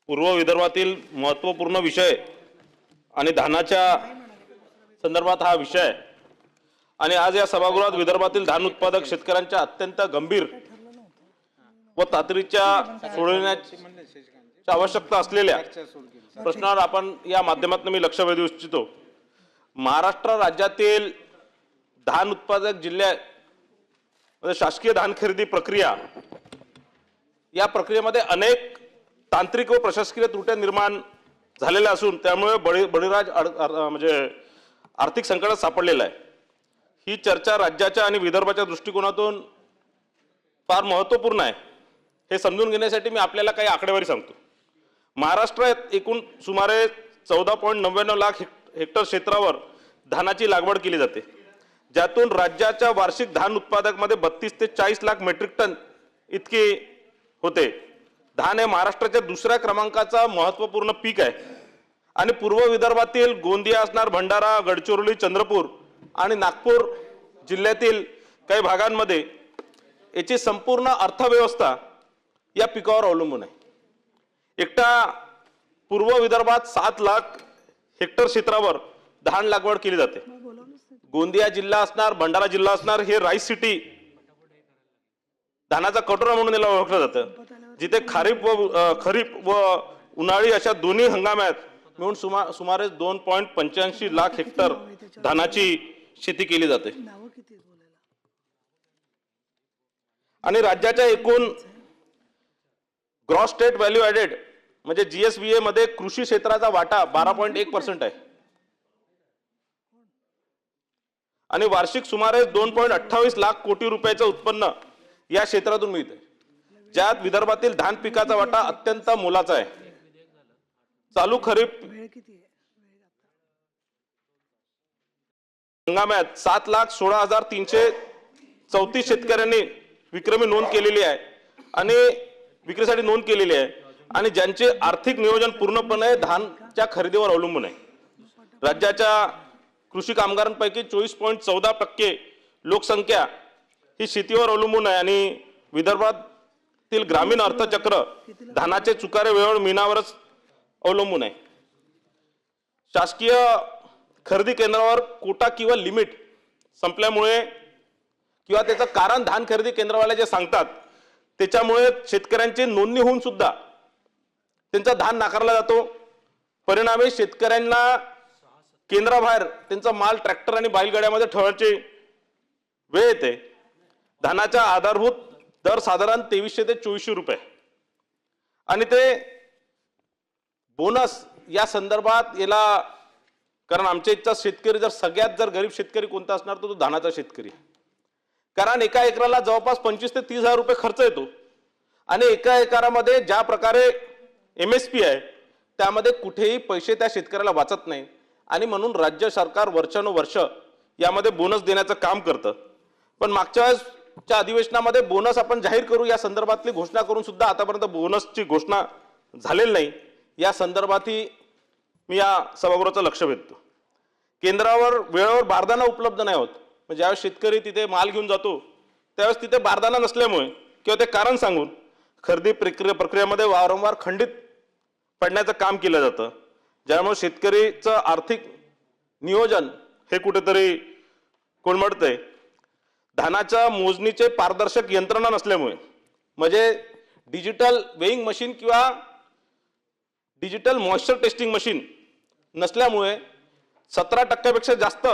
पूर्व विदर्भातील महत्त्वपूर्ण विषय आणि धानाच्या संदर्भात हा विषय आहे आणि आज या सभागृहात विदर्भातील धान उत्पादक शेतकऱ्यांच्या अत्यंत गंभीर व तातडीच्या सोडवण्याची आवश्यकता असलेल्या प्रश्नावर आपण या माध्यमातून मी लक्ष वेधू इच्छितो। महाराष्ट्र राज्यातील धान उत्पादक जिल्ह्यात शासकीय धान खरेदी प्रक्रिया या प्रक्रियेमध्ये अनेक तांत्रिक व प्रशासकीय त्रुट्या निर्माण झालेल्या असून त्यामुळे बळीराज म्हणजे आर्थिक संकटात सापडलेला आहे। ही चर्चा राज्याच्या आणि विदर्भाच्या दृष्टिकोनातून फार महत्त्वपूर्ण आहे हे समजून घेण्यासाठी मी आपल्याला काही आकडेवारी सांगतो। महाराष्ट्रात एकूण सुमारे 14.99 लाख हेक्टर क्षेत्रावर धानाची लागवड केली जाते, ज्यातून राज्याच्या वार्षिक धान उत्पादकमध्ये 32 ते 40 लाख मेट्रिक टन इतके होते। धान हे महाराष्ट्राच्या दुसऱ्या क्रमांकाचा महत्त्वपूर्ण पीक आहे आणि पूर्व विदर्भातील गोंदिया असणार, भंडारा, गडचिरोली, चंद्रपूर आणि नागपूर जिल्ह्यातील काही भागांमध्ये याची संपूर्ण अर्थव्यवस्था या पिकावर अवलंबून आहे। एकटा पूर्व विदर्भात 7 लाख हेक्टर क्षेत्रावर धान लागवड केली जाते। गोंदिया जिल्हा असणार, भंडारा जिल्हा असणार हे राईस सिटी धानाचा कटोरा म्हणून याला ओळखलं जातं, जिथे खरीप व उन्हाळी अशा दोन्ही हंगामात मिळून सुमारे 2.85 लाख हेक्टर धानाची शेती केली जाते आणि राज्याच्या एकूण ग्रॉस स्टेट व्हॅल्यू ऍडेड म्हणजे GSVA मध्ये कृषी क्षेत्राचा वाटा 12.1% आहे आणि वार्षिक सुमारे 2.28 लाख कोटी रुपयाचं उत्पन्न या क्षेत्रातून मिळते, ज्यात विदर्भातील धान पिकाचा वाटा अत्यंत मोलाचा आहे। चालू खरीप हंगामात 7,16,334 शेतकऱ्यांनी विक्रमी नोंद केलेली आहे आणि विक्रीसाठी नोंद केलेली आहे आणि ज्यांचे आर्थिक नियोजन पूर्णपणे धानच्या खरेदीवर अवलंबून आहे। राज्याच्या कृषी कामगारांपैकी 24.14% लोकसंख्या ही शेतीवर अवलंबून आहे आणि विदर्भातील ग्रामीण अर्थचक्र धानाचे चुकारे वेळेवर मिळण्यावरच अवलंबून आहे। शासकीय खरेदी केंद्रावर कोटा किंवा लिमिट संपल्यामुळे किंवा त्याचं कारण धान खरेदी केंद्रवाले जे सांगतात त्याच्यामुळे शेतकऱ्यांची नोंदणी होऊन सुद्धा त्यांचा धान नाकारला जातो। परिणामी शेतकऱ्यांना केंद्राबाहेर त्यांचा माल ट्रॅक्टर आणि बैलगाड्यामध्ये ठेवण्याची वेळ येते। धानाचा आधारभूत दर साधारण 2300 ते 2400 रुपये आणि ते बोनस या संदर्भात याला, कारण आमच्या इथचा शेतकरी जर सगळ्यात जर गरीब शेतकरी कोणता असणार तो धानाचा शेतकरी, कारण एका एकराला जवळपास 25 ते 30 हजार रुपये खर्च येतो आणि एका एकरामध्ये ज्या प्रकारे MSP आहे त्यामध्ये कुठेही पैसे त्या शेतकऱ्याला वाचत नाही आणि म्हणून राज्य सरकार वर्षानुवर्ष यामध्ये बोनस देण्याचं काम करतं। पण मागच्या अधिवेशनामध्ये बोनस आपण जाहीर करू या संदर्भातली घोषणा करून सुद्धा आतापर्यंत बोनसची घोषणा झालेली नाही। या संदर्भातही मी या सभागृहाचं लक्ष वेधतो। केंद्रावर वेळेवर बारदाना उपलब्ध नाही होत, म्हणजे ज्यावेळेस शेतकरी तिथे माल घेऊन जातो त्यावेळेस तिथे बारदाना नसल्यामुळे किंवा ते कारण सांगून खरेदी प्रक्रियेमध्ये वारंवार खंडित पडण्याचं काम केलं जातं, ज्यामुळे शेतकरीचं आर्थिक नियोजन हे कुठेतरी कोलमडतंय। धानाच्या मोजणीचे पारदर्शक यंत्रणा नसल्यामुळे, म्हणजे डिजिटल वेइंग मशीन किंवा डिजिटल मॉइश्चर टेस्टिंग मशीन नसल्यामुळे 17% जास्त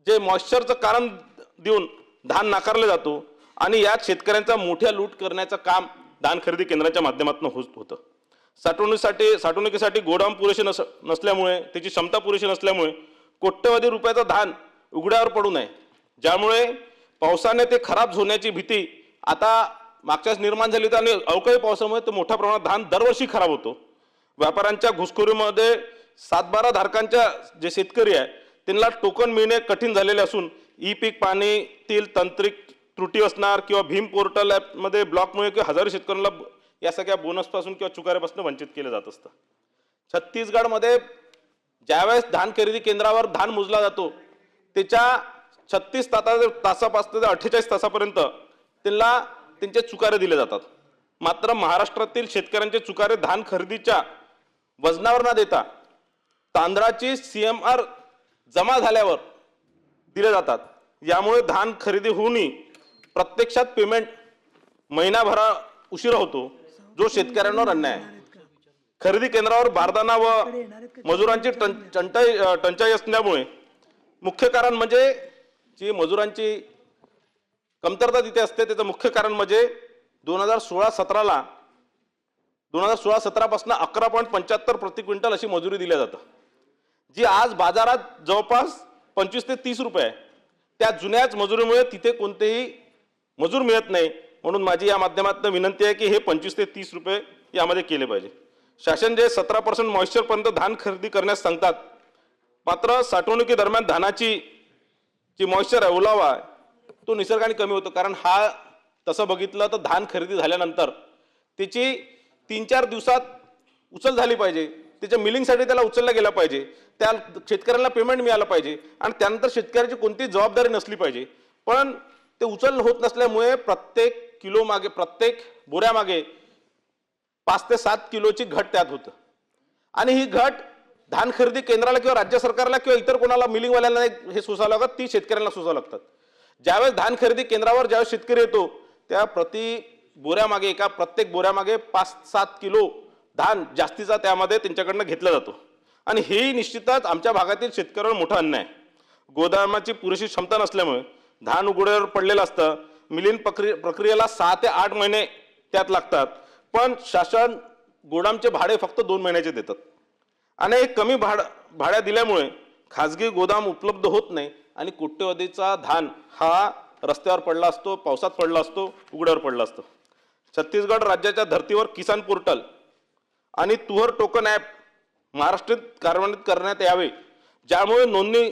जे मॉइश्चरचं कारण देऊन धान नाकारले जातो आणि यात शेतकऱ्यांचा मोठ्या लूट करण्याचं काम धान खरेदी केंद्राच्या माध्यमातून होतं। साठवणुकीसाठी गोडाऊन पुरेसे नसल्यामुळे, त्याची क्षमता पुरेशी नसल्यामुळे कोट्यवधी रुपयाचं धान उघड्यावर पडू नये, ज्यामुळे पावसाने ते खराब होण्याची भीती आता मागच्याच निर्माण झाली आणि अवकाळी पावसामुळे तो मोठ्या प्रमाणात धान दरवर्षी खराब होतो। व्यापाऱ्यांच्या घुसखोरीमध्ये 7/12 धारकांच्या जे शेतकरी आहे त्यांना टोकन मिळणे कठीण झालेले असून ई-पीक पाणीतील तांत्रिक त्रुटी असणार किंवा भीम पोर्टल ॲपमध्ये ब्लॉकमुळे किंवा हजारो शेतकऱ्यांना या सगळ्या बोनसपासून किंवा चुकाऱ्यापासून वंचित केले जात असतं। छत्तीसगडमध्ये ज्यावेळेस धान खरेदी केंद्रावर धान मोजला जातो त्याच्या 36 तासापासून ते 48 तासापर्यंत त्यांना त्यांचे चुकारे दिले जातात। मात्र महाराष्ट्रातील शेतकऱ्यांचे चुकारे धान खरेदीच्या वजनावर न देता तांदळाची CMR जमा झाल्यावर दिले जातात। यामुळे धान खरेदी होऊनही प्रत्यक्षात पेमेंट महिनाभरा उशिरा होतो, जो शेतकऱ्यांवर अन्याय आहे। खरेदी केंद्रावर बारदाना व मजुरांची टंचाई असल्यामुळे मुख्य कारण म्हणजे जी मजुरांची कमतरता तिथे असते, त्याचं मुख्य कारण म्हणजे 2016-17 पासून 11.75 प्रति क्विंटल अशी मजुरी दिल्या जातं, जी आज बाजारात जवळपास 25 ते 30 रुपये आहे। त्या जुन्याच मजुरीमुळे तिथे कोणतेही मजूर मिळत नाही, म्हणून माझी या माध्यमातून विनंती आहे की हे 25 ते 30 रुपये यामध्ये केले पाहिजे। शासन जे 17% मॉइश्चर पर्यंत धान खरेदी करण्यास सांगतात, मात्र साठवणुकी दरम्यान धानाची जी मॉइश्चर आहे, ओलावा आहे, तो निसर्गाने कमी होतो। कारण हा तसं बघितलं तर धान खरेदी झाल्यानंतर त्याची 3-4 दिवसात उचल झाली पाहिजे, त्याच्या मिलिंगसाठी त्याला उचलला गेला पाहिजे, त्या शेतकऱ्याला पेमेंट मिळालं पाहिजे आणि त्यानंतर शेतकऱ्याची कोणतीही जबाबदारी नसली पाहिजे। पण ते उचल होत नसल्यामुळे प्रत्येक किलो मागे, प्रत्येक बोऱ्यामागे 5 ते 7 किलोची घट त्यात होतं आणि ही घट धान खरेदी केंद्राला किंवा राज्य सरकारला किंवा इतर कोणाला मिलिंगवाल्यांना हे सोसावं लागत, ती शेतकऱ्यांना सोसावं लागतात। ज्यावेळेस धान खरेदी केंद्रावर ज्यावेळेस शेतकरी येतो, त्या बोऱ्यामागे एका प्रत्येक बोऱ्यामागे 5-7 किलो धान जास्तीचा त्यामध्ये त्यांच्याकडनं घेतला जातो आणि हेही निश्चितच आमच्या भागातील शेतकऱ्यांवर मोठा अन्याय आहे। गोदामाची पुरेशी क्षमता नसल्यामुळे धान उघड्यावर पडलेलं असतं, मिलिंग प्रक्रियेला 6 ते 8 महिने त्यात लागतात, पण शासन गोदामचे भाडे फक्त 2 महिन्याचे देतात आणि कमी भाड्या दिल्यामुळे खाजगी गोदाम उपलब्ध होत नाही आणि कोट्यवधीचा धान हा रस्त्यावर पडला असतो, पावसात पडला असतो, उघड्यावर पडला असतो। छत्तीसगड राज्याच्या धर्तीवर किसान पोर्टल आणि तुहर टोकन ॲप महाराष्ट्रात कार्यान्वित करण्यात यावे, ज्यामुळे नोंदणी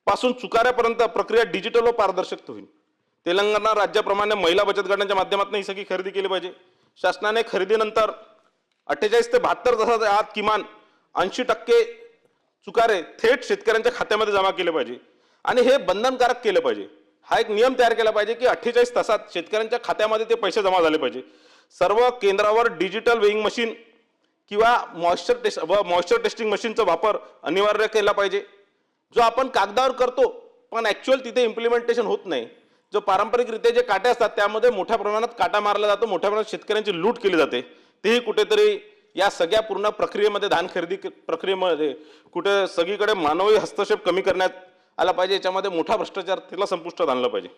पासून चुकाऱ्यापर्यंत प्रक्रिया डिजिटल व पारदर्शक होईल। तेलंगणा राज्याप्रमाणे महिला बचत गटांच्या माध्यमातून ही सगळी खरेदी केली पाहिजे। शासनाने खरेदीनंतर 48 ते 72 तासाच्या आत किमान 80% चुकारे थेट शेतकऱ्यांच्या खात्यामध्ये जमा केले पाहिजे आणि हे बंधनकारक केले पाहिजे। हा एक नियम तयार केला पाहिजे की 48 तासात शेतकऱ्यांच्या खात्यामध्ये ते पैसे जमा झाले पाहिजे। सर्व केंद्रावर डिजिटल वेइंग मशीन किंवा मॉइश्चर टेस्टिंग मशीनचा वापर अनिवार्य केला पाहिजे, जो आपण कागदावर करतो पण ॲक्च्युअल तिथे इम्प्लिमेंटेशन होत नाही। जो पारंपरिकरित्या जे काटे असतात त्यामध्ये मोठ्या प्रमाणात काटा मारला जातो, मोठ्या प्रमाणात शेतकऱ्यांची लूट केली जाते, तेही कुठेतरी या सगळ्या पूर्ण प्रक्रियेमध्ये धान खरेदी प्रक्रियेमध्ये कुठे सगळीकडे मानवी हस्तक्षेप कमी करण्यात आला पाहिजे। याच्यामध्ये मोठा भ्रष्टाचार तिला संपुष्टात आणला पाहिजे।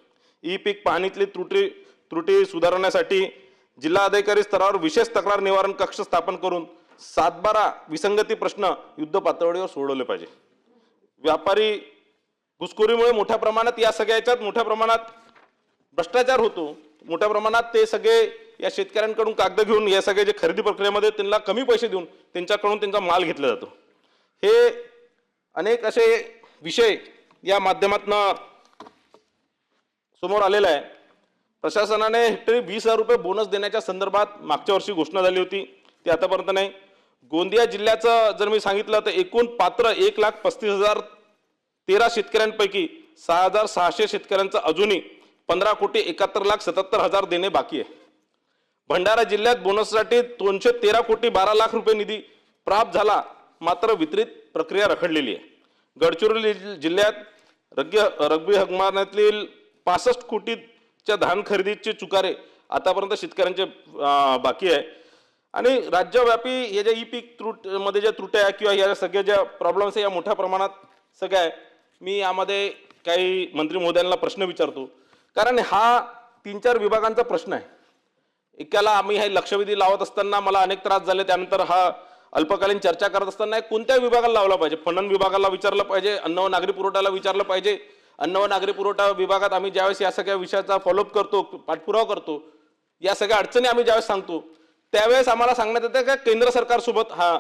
ई-पीक पाहणीतली त्रुटी सुधारण्यासाठी जिल्हाधिकारी स्तरावर विशेष तक्रार निवारण कक्ष स्थापन करून 7-12 विसंगती प्रश्न युद्ध पातळीवर सोडवले पाहिजे। व्यापारी घुसखोरीमुळे मोठ्या प्रमाणात या सगळ्याच्यात मोठ्या प्रमाणात भ्रष्टाचार होतो, मोठ्या प्रमाणात ते सगळे या शेतकऱ्यांकडून कागद घेऊन या सगळे जे खरेदी प्रक्रियेमध्ये त्यांना कमी पैसे देऊन त्यांच्याकडून त्यांचा माल घेतला जातो। हे अनेक असे विषय या माध्यमातून समोर आलेला आहे। प्रशासनाने हेक्टरी 20,000 रुपये बोनस देण्याच्या संदर्भात मागच्या वर्षी घोषणा झाली होती, ती आतापर्यंत नाही। गोंदिया जिल्ह्याचं जर मी सांगितलं तर एकूण पात्र 1,35,013 शेतकऱ्यांपैकी 6,600 शेतकऱ्यांचं अजूनही 15,71,77,000 देणे बाकी आहे। भंडारा जिल्ह्यात बोनससाठी 213 कोटी 12 लाख रुपये निधी प्राप्त झाला, मात्र वितरित प्रक्रिया रखडलेली आहे। गडचिरोली जिल्ह्यात रब्बी हंगामातील 65 कोटीच्या धान खरेदीचे चुकारे आतापर्यंत शेतकऱ्यांचे बाकी आहे आणि राज्यव्यापी हे जे ई-पीक मध्ये ज्या त्रुट्या किंवा या सगळ्या ज्या प्रॉब्लेम्स आहे या मोठ्या प्रमाणात सगळ्या आहे। मी यामध्ये काही मंत्री महोदयांना प्रश्न विचारतो, कारण हा 3-4 विभागांचा प्रश्न आहे। एकाला आम्ही हे लक्षवेधी लावत असताना मला अनेक त्रास झाले, त्यानंतर हा अल्पकालीन चर्चा करत असताना कोणत्या विभागाला लावला पाहिजे, पणन विभागाला विचारलं पाहिजे, अन्न व नागरी पुरवठाला विचारलं पाहिजे। अन्न व नागरी पुरवठा विभागात आम्ही ज्यावेळेस या सगळ्या विषयाचा फॉलोअप करतो, पाठपुरावा करतो, या सगळ्या अडचणी आम्ही ज्यावेळेस सांगतो त्यावेळेस आम्हाला सांगण्यात येतं की केंद्र सरकारसोबत हा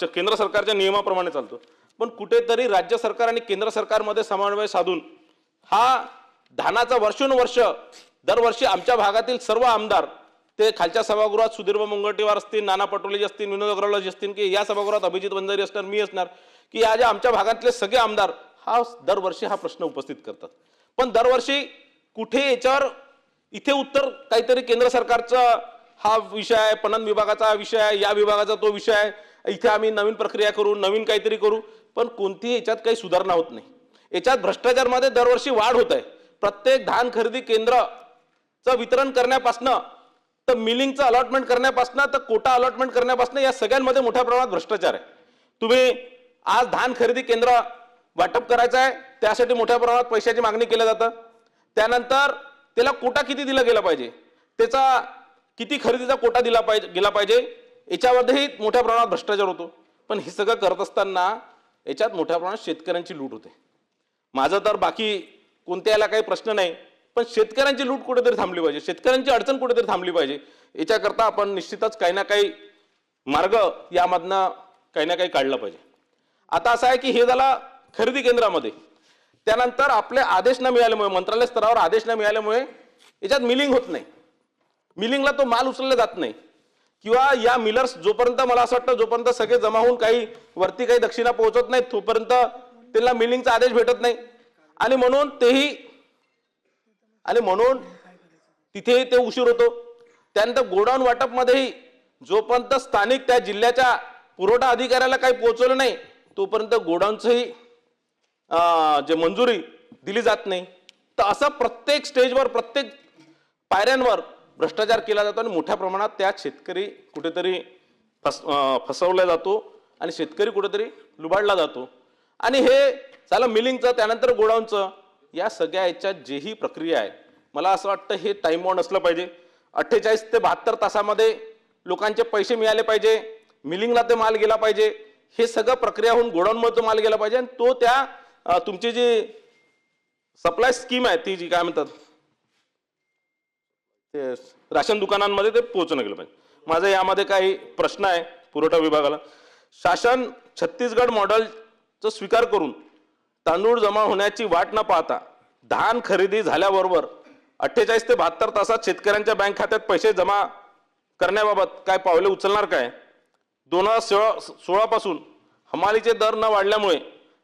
केंद्र सरकारच्या नियमाप्रमाणे चालतो, पण कुठेतरी राज्य सरकार आणि केंद्र सरकारमध्ये समन्वय साधून हा धानाचा वर्षोनुवर्ष दरवर्षी आमच्या भागातील सर्व आमदार, ते खालच्या सभागृहात सुधीर मुनगंटीवार असतील, नाना पटोलेजी असतील, विनोद अग्रवालजी असतील, की या सभागृहात अभिजित वंजारी असणार, मी असणार, की या ज्या आमच्या भागातले सगळे आमदार हा दरवर्षी हा प्रश्न उपस्थित करतात, पण दरवर्षी कुठे याच्यावर इथे उत्तर काहीतरी केंद्र सरकारचा हा विषय आहे, पणन विभागाचा हा विषय आहे, या विभागाचा तो विषय आहे, इथे आम्ही नवीन प्रक्रिया करू, नवीन काहीतरी करू, पण कोणतीही याच्यात काही सुधारणा होत नाही. याच्यात भ्रष्टाचारमध्ये दरवर्षी वाढ होत आहे. प्रत्येक धान खरेदी केंद्राचं वितरण करण्यापासनं तर मिलिंगचं अलॉटमेंट करण्यापासनं तर कोटा अलॉटमेंट करण्यापासनं या सगळ्यांमध्ये मोठ्या प्रमाणात भ्रष्टाचार आहे. तुम्ही आज धान खरेदी केंद्र वाटप करायचं आहे, त्यासाठी मोठ्या प्रमाणात पैशाची मागणी केली जातं. त्यानंतर त्याला कोटा किती दिला गेला पाहिजे, त्याचा किती खरेदीचा कोटा गेला पाहिजे, याच्यामध्येही मोठ्या प्रमाणात भ्रष्टाचार होतो. पण हे सगळं करत असताना याच्यात मोठ्या प्रमाणात शेतकऱ्यांची लूट होते. माझं तर बाकी कोणत्याला काही प्रश्न नाही, पण शेतकऱ्यांची लूट कुठेतरी थांबली पाहिजे, शेतकऱ्यांची अडचण कुठेतरी थांबली पाहिजे. याच्याकरता आपण निश्चितच काही ना काही मार्ग यामधनं काही ना काही काढलं पाहिजे. आता असं आहे की हे झालं खरेदी केंद्रामध्ये. त्यानंतर आपले आदेश न मिळाल्यामुळे, मंत्रालय स्तरावर आदेश न मिळाल्यामुळे याच्यात मिलिंग होत नाही, मिलिंगला तो माल उचलला जात नाही, किंवा या मिलर्स जोपर्यंत मला असं वाटतं जोपर्यंत सगळे जमा होऊन काही वरती काही दक्षिणा पोहोचत नाही तोपर्यंत त्यांना मिलिंगचा आदेश भेटत नाही. आणि म्हणून तिथेही ते उशीर होतो. त्यानंतर गोडाऊन वाटपमध्येही जोपर्यंत स्थानिक त्या जिल्ह्याच्या पुरवठा अधिकाऱ्याला काही पोहोचवलं नाही तोपर्यंत गोडाऊनचंही जे मंजुरी दिली जात नाही. तर असं प्रत्येक स्टेजवर प्रत्येक पायऱ्यांवर भ्रष्टाचार केला जातो आणि मोठ्या प्रमाणात त्यात शेतकरी कुठेतरी फसवला जातो आणि शेतकरी कुठेतरी लुबाडला जातो. आणि हे झालं मिलिंगचं. त्यानंतर गोडाऊनचं, या सगळ्या याच्यात जेही प्रक्रिया आहे मला असं वाटतं हे टाइम बाउंड असलं पाहिजे. 48 ते 72 तासामध्ये लोकांचे पैसे मिळाले पाहिजे, मिलिंगला ते माल गेला पाहिजे, हे सगळं प्रक्रिया होऊन गोडाऊनमध्ये तो माल गेला पाहिजे. आणि तो त्या तुमची जी सप्लाय स्कीम आहे ती जी काय म्हणतात ते राशन दुकानांमध्ये ते पोहोचणं गेलं पाहिजे. माझा यामध्ये काही प्रश्न आहे पुरवठा विभागाला. शासन छत्तीसगड मॉडेलचा स्वीकार करून तांदूळ जमा होण्याची वाट न पाहता धान खरेदी झाल्याबरोबर 48 ते 72 तासात शेतकऱ्यांच्या बँक खात्यात पैसे जमा करण्याबाबत काय पावले उचलणार काय? 2016 पासून हमालीचे दर न वाढल्यामुळे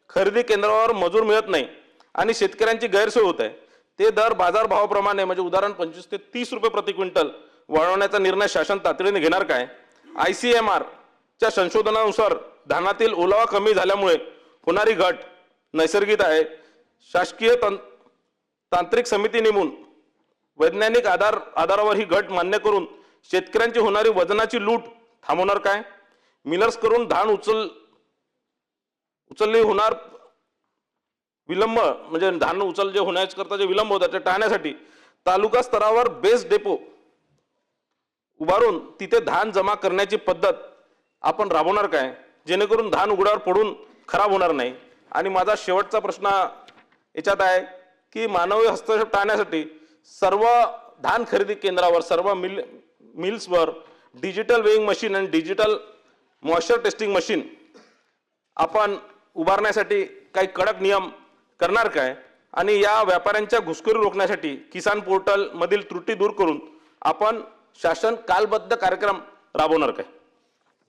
खरेदी केंद्रावर मजूर मिळत नाही आणि शेतकऱ्यांची गैरसोय होत आहे. ते दर बाजारभावाप्रमाणे म्हणजे उदाहरण 25 ते 30 रुपये प्रति क्विंटल वाढवण्याचा निर्णय शासन तातडीने घेणार काय? ICMR च्या संशोधनानुसार धानातील ओलावा कमी झाल्यामुळे होणारी घट नैसर्गिक आहे. शासकीय तांत्रिक समिती नेमून वैज्ञानिक आधारावर ही घट मान्य करून शेतकऱ्यांची होणारी वजनाची लूट थांबवणार काय? मिलर्स करून धान उचलली होणार विलंब म्हणजे धान उचल जे होण्याकरता जे विलंब होतात ते टाळण्यासाठी तालुका स्तरावर बेस डेपो उभारून तिथे धान जमा करण्याची पद्धत आपण राबवणार काय, जेणेकरून धान उघड्यावर पडून खराब होणार नाही? आणि माझा शेवटचा प्रश्न याच्यात आहे की मानवी हस्तक्षेप टाळण्यासाठी सर्व धान खरेदी केंद्रावर सर्व मिल्सवर डिजिटल वेइंग मशीन आणि डिजिटल मॉइश्चर टेस्टिंग मशीन आपण उभारण्यासाठी काही कडक नियम करणार काय? आणि या व्यापाऱ्यांच्या घुसखोरी रोखण्यासाठी किसान पोर्टल मधील त्रुटी दूर करून आपण शासन कालबद्ध कार्यक्रम राबवणार काय?